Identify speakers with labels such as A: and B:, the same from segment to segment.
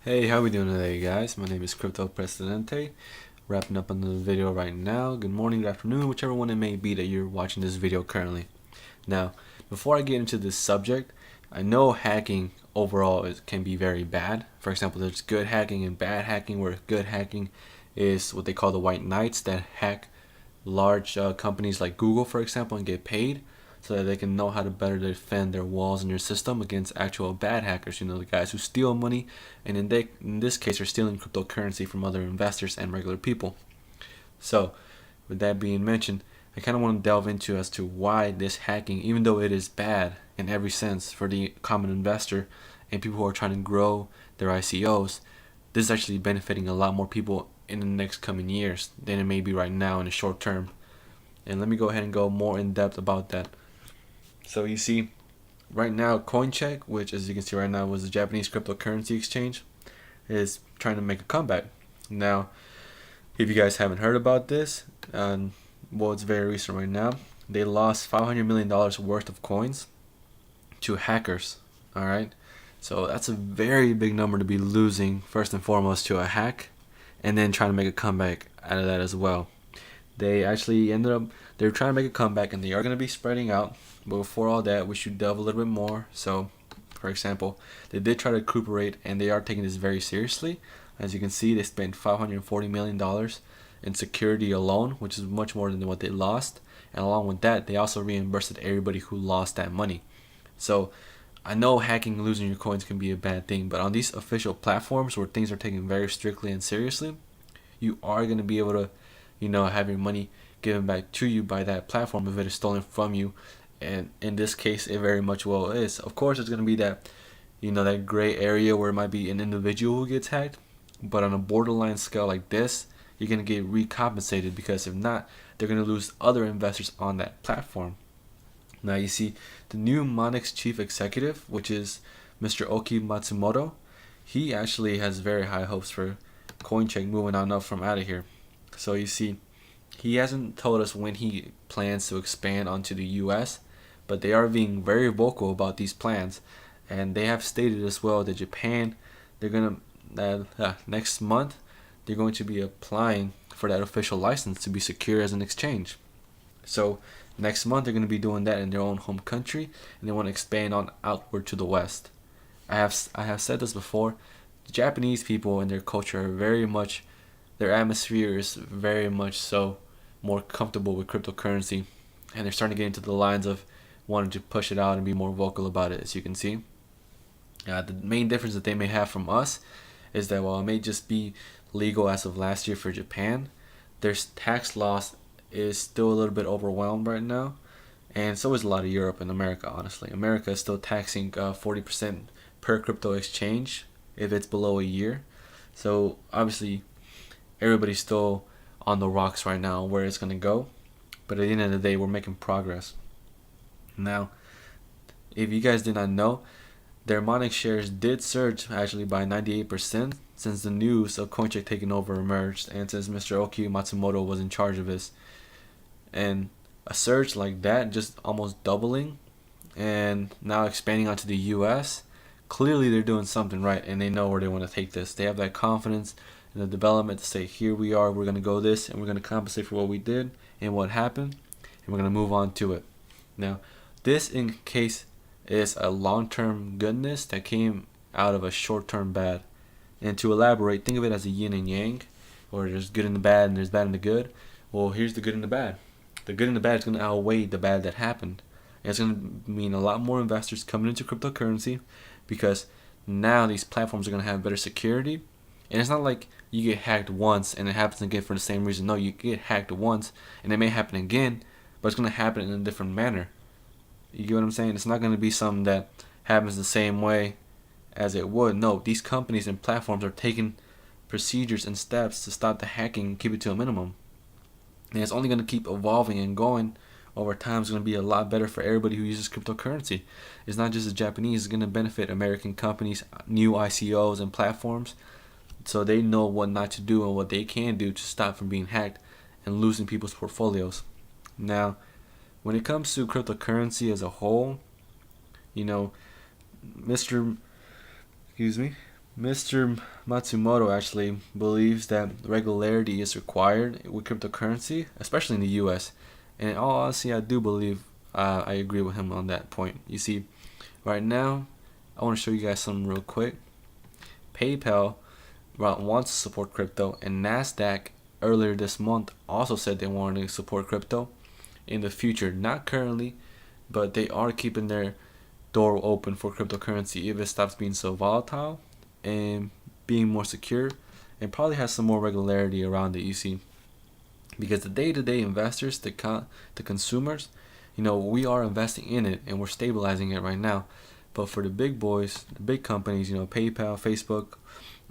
A: Hey, how we doing today, guys? My name is Crypto Presidente. Wrapping up another video right now. Good morning, good afternoon, whichever one it may be that you're watching this video currently. Now, before I get into this subject, I know hacking overall can be very bad. For example, there's good hacking and bad hacking, where good hacking is what they call the white knights that hack large companies like Google, for example, and get paid so that they can know how to better defend their walls in your system against actual bad hackers. You know, the guys who steal money, and in this case, are stealing cryptocurrency from other investors and regular people. So, with that being mentioned, I kind of want to delve into as to why this hacking, even though it is bad in every sense for the common investor and people who are trying to grow their ICOs, this is actually benefiting a lot more people in the next coming years than it may be right now in the short term. And let me go ahead and go more in depth about that. So you see, right now CoinCheck, which as you can see right now was a Japanese cryptocurrency exchange, is trying to make a comeback. Now, if you guys haven't heard about this, well, it's very recent right now. They lost $500 million worth of coins to hackers. All right, so that's a very big number to be losing first and foremost to a hack, and then trying to make a comeback out of that as well. They actually ended up they're trying to make a comeback, and they are going to be spreading out. But before all that, we should delve a little bit more. So, for example, they did try to recuperate, and they are taking this very seriously. As you can see, they spent $540 million in security alone, which is much more than what they lost. And along with that, they also reimbursed everybody who lost that money. So I know hacking and losing your coins can be a bad thing, but on these official platforms where things are taken very strictly and seriously, you are going to be able to, have your money given back to you by that platform if it is stolen from you. And in this case, it very much well is. Of course, it's going to be that, that gray area where it might be an individual who gets hacked, but on a borderline scale like this, you're going to get recompensated, because if not, they're going to lose other investors on that platform. Now you see, the new Monex chief executive, which is Mr. Oki Matsumoto, he actually has very high hopes for CoinCheck moving on up from out of here. So you see, he hasn't told us when he plans to expand onto the US, but they are being very vocal about these plans, and they have stated as well that Japan, they're gonna next month, they're going to be applying for that official license to be secure as an exchange. So next month they're going to be doing that in their own home country, and they want to expand on outward to the west. I have said this before. The Japanese people and their culture are very much, their atmosphere is very much so more comfortable with cryptocurrency, and they're starting to get into the lines of wanting to push it out and be more vocal about it. As you can see, the main difference that they may have from us is that while it may just be legal as of last year for Japan, their tax laws is still a little bit overwhelmed right now, and so is a lot of Europe and America. Honestly, America is still taxing 40% per crypto exchange if it's below a year. So obviously, everybody's still on the rocks right now where it's gonna go. But at the end of the day, we're making progress. Now, if you guys did not know, their Monex shares did surge actually by 98% since the news of CoinCheck taking over emerged, and since Mr. Oki Matsumoto was in charge of this. And a surge like that, just almost doubling, and now expanding onto the US, clearly they're doing something right, and they know where they want to take this. They have that confidence in the development to say, here we are, we're going to go this, and we're going to compensate for what we did and what happened, and we're going to move on to it. Now, this in case is a long-term goodness that came out of a short-term bad. And to elaborate, think of it as a yin and yang, or there's good and the bad and there's bad and the good. Well, here's the good and the bad. The good and the bad is going to outweigh the bad that happened. And it's going to mean a lot more investors coming into cryptocurrency, because now these platforms are going to have better security. And it's not like you get hacked once and it happens again for the same reason. No, you get hacked once and it may happen again, but it's going to happen in a different manner. You get what I'm saying? It's not going to be something that happens the same way as it would. No, these companies and platforms are taking procedures and steps to stop the hacking and keep it to a minimum. And it's only going to keep evolving and going over time. It's going to be a lot better for everybody who uses cryptocurrency. It's not just the Japanese. It's going to benefit American companies, new ICOs and platforms, so they know what not to do and what they can do to stop from being hacked and losing people's portfolios. Now, when it comes to cryptocurrency as a whole, you know, Mr. Mr. Matsumoto actually believes that regularity is required with cryptocurrency, especially in the US. And in all honesty, I do believe I agree with him on that point. You see, right now, I want to show you guys something real quick. PayPal wants to support crypto, and NASDAQ earlier this month also said they wanted to support crypto in the future. Not currently, but they are keeping their door open for cryptocurrency if it stops being so volatile and being more secure, and probably has some more regularity around it, you see. Because the day-to-day investors, the consumers, we are investing in it and we're stabilizing it right now. But for the big boys, the big companies, PayPal, Facebook,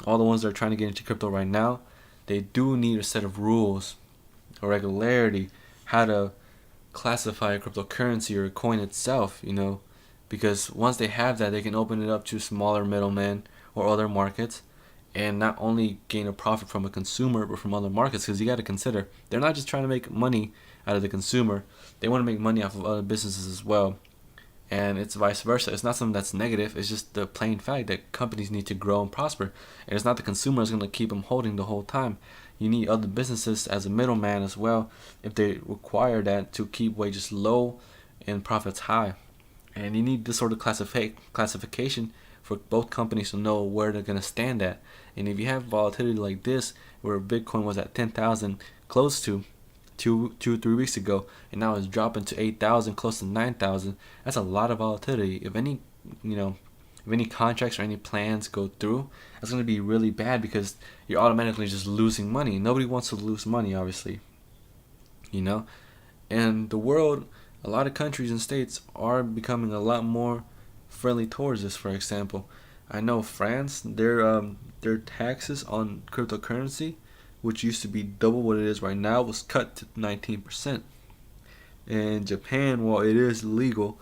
A: all the ones that are trying to get into crypto right now, they do need a set of rules, a regularity, how to classify a cryptocurrency or a coin itself, because once they have that, they can open it up to smaller middlemen or other markets, and not only gain a profit from a consumer but from other markets. Because you got to consider, they're not just trying to make money out of the consumer, they want to make money off of other businesses as well. And it's vice versa. It's not something that's negative. It's just the plain fact that companies need to grow and prosper, and it's not the consumer is going to keep them holding the whole time. You need other businesses as a middleman as well, if they require that, to keep wages low and profits high. And you need this sort of classification for both companies to know where they're going to stand at. And if you have volatility like this, where Bitcoin was at 10,000 close to 3 weeks ago, and now it's dropping to 8,000, close to 9,000, that's a lot of volatility. If any contracts or any plans go through, that's going to be really bad, because you're automatically just losing money. Nobody wants to lose money, obviously. And the world, a lot of countries and states are becoming a lot more friendly towards this. For example, I know France, their taxes on cryptocurrency, which used to be double what it is right now, was cut to 19%. And Japan, while it is legal,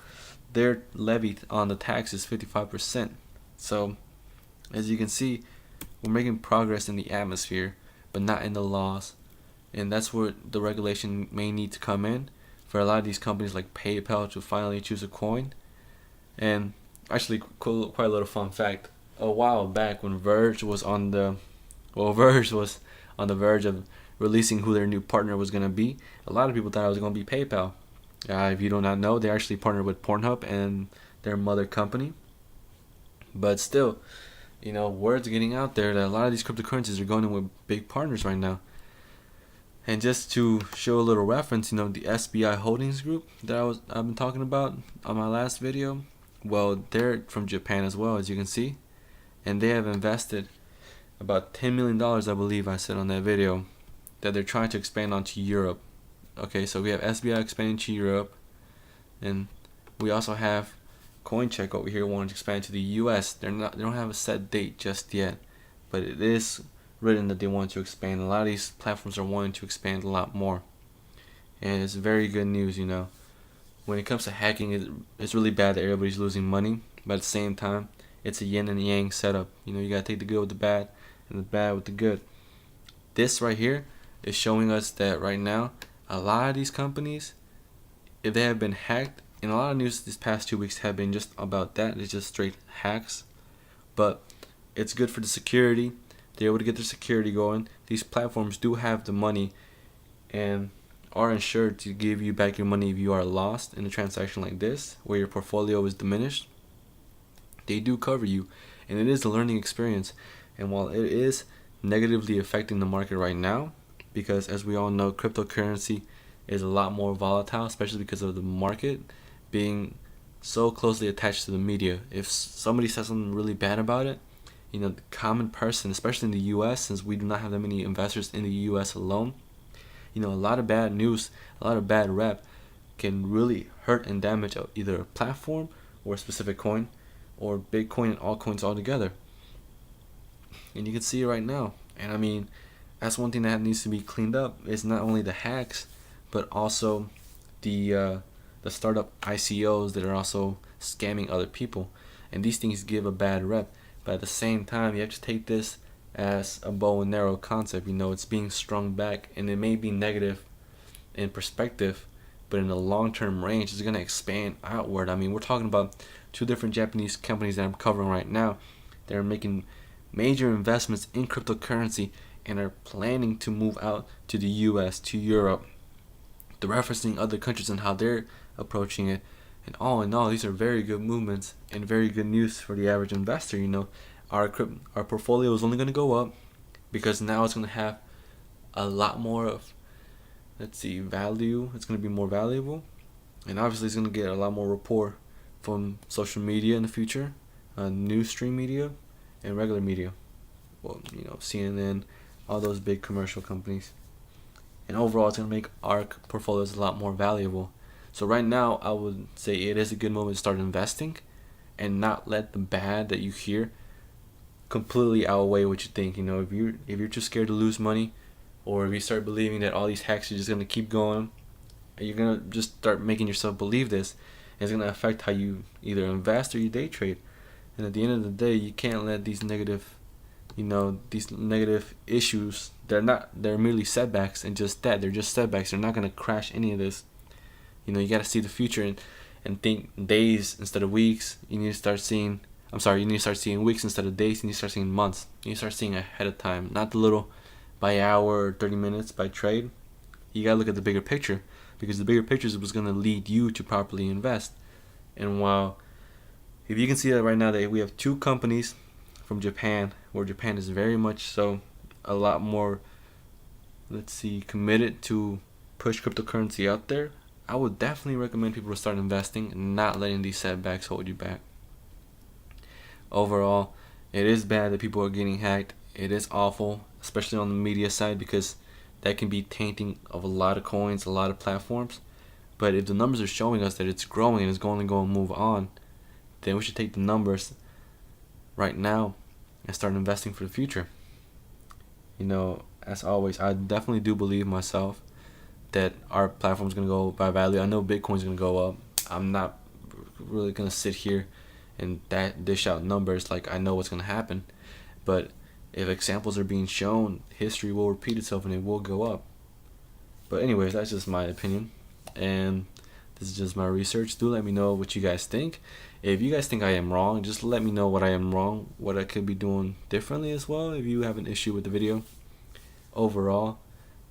A: their levy on the tax is 55%. So, as you can see, we're making progress in the atmosphere, but not in the laws. And that's where the regulation may need to come in for a lot of these companies like PayPal to finally choose a coin. And actually, quite a little fun fact: a while back, when Verge was on the verge of releasing who their new partner was going to be, a lot of people thought it was going to be PayPal. If you do not know, they actually partnered with Pornhub and their mother company. But still, word's getting out there that a lot of these cryptocurrencies are going in with big partners right now. And just to show a little reference, the SBI Holdings Group that I've been talking about on my last video, well, they're from Japan as well, as you can see, and they have invested about $10 million, I believe I said on that video, that they're trying to expand onto Europe. Okay, so we have SBI expanding to Europe, and we also have CoinCheck over here wanting to expand to the US. They don't have a set date just yet, but it is written that they want to expand. A lot of these platforms are wanting to expand a lot more, and it's very good news. When it comes to hacking, it's really bad that everybody's losing money, but at the same time, it's a yin and yang setup. You gotta take the good with the bad and the bad with the good. This right here is showing us that right now, a lot of these companies, if they have been hacked, and a lot of news this past 2 weeks have been just about that. It's just straight hacks, but it's good for the security. They're able to get their security going. These platforms do have the money and are insured to give you back your money if you are lost in a transaction like this, where your portfolio is diminished. They do cover you, and it is a learning experience. And while it is negatively affecting the market right now, because as we all know, cryptocurrency is a lot more volatile, especially because of the market being so closely attached to the media. If somebody says something really bad about it, the common person, especially in the US, since we do not have that many investors in the US alone, a lot of bad news, a lot of bad rep can really hurt and damage either a platform or a specific coin, or Bitcoin and altcoins altogether. And you can see it right now. And I mean, that's one thing that needs to be cleaned up. It's not only the hacks, but also the startup ICOs that are also scamming other people. And these things give a bad rep. But at the same time, you have to take this as a bow and arrow concept. It's being strung back, and it may be negative in perspective, but in the long-term range, it's going to expand outward. I mean, we're talking about two different Japanese companies that I'm covering right now. They're making major investments in cryptocurrency and are planning to move out to the US, to Europe. They're referencing other countries and how they're approaching it. And all in all, these are very good movements and very good news for the average investor. Our portfolio is only going to go up because now it's going to have a lot more of, value. It's going to be more valuable, and obviously it's going to get a lot more rapport from social media in the future, news stream media, and regular media. Well, CNN, all those big commercial companies. And overall, it's going to make our portfolios a lot more valuable. So right now, I would say it is a good moment to start investing, and not let the bad that you hear completely outweigh what you think. If you're too scared to lose money, or if you start believing that all these hacks are just gonna keep going, you're gonna just start making yourself believe this, and it's gonna affect how you either invest or you day trade. And at the end of the day, you can't let these negative issues. They're merely setbacks, and just that they're just setbacks. They're not gonna crash any of this. You gotta see the future and think days instead of weeks. You need to start seeing weeks instead of days. You need to start seeing months. You need to start seeing ahead of time, not the little by hour or 30 minutes by trade. You gotta look at the bigger picture, because the bigger picture is what's gonna lead you to properly invest. And if you can see that right now, that we have two companies from Japan, where Japan is very much so a lot more, committed to push cryptocurrency out there. I would definitely recommend people to start investing and not letting these setbacks hold you back. Overall, it is bad that people are getting hacked. It is awful, especially on the media side, because that can be tainting of a lot of coins, a lot of platforms. But if the numbers are showing us that it's growing and it's going to go and move on, then we should take the numbers right now and start investing for the future. As always, I definitely do believe myself that our platform is going to go by value. I know Bitcoin's going to go up. I'm not really going to sit here and dish out numbers like I know what's going to happen. But if examples are being shown, history will repeat itself and it will go up. But anyways, that's just my opinion, and this is just my research. Do let me know what you guys think. If you guys think I am wrong, just let me know what I am wrong, what I could be doing differently as well, if you have an issue with the video. Overall,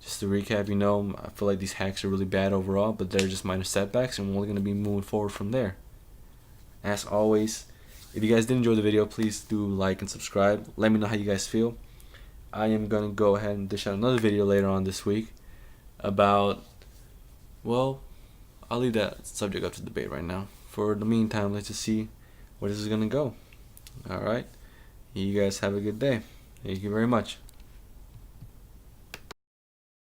A: just to recap, I feel like these hacks are really bad overall, but they're just minor setbacks, and we're only going to be moving forward from there. As always, if you guys did enjoy the video, please do like and subscribe. Let me know how you guys feel. I am going to go ahead and dish out another video later on this week about, I'll leave that subject up to debate right now. For the meantime, let's just see where this is going to go. Alright, you guys have a good day. Thank you very much.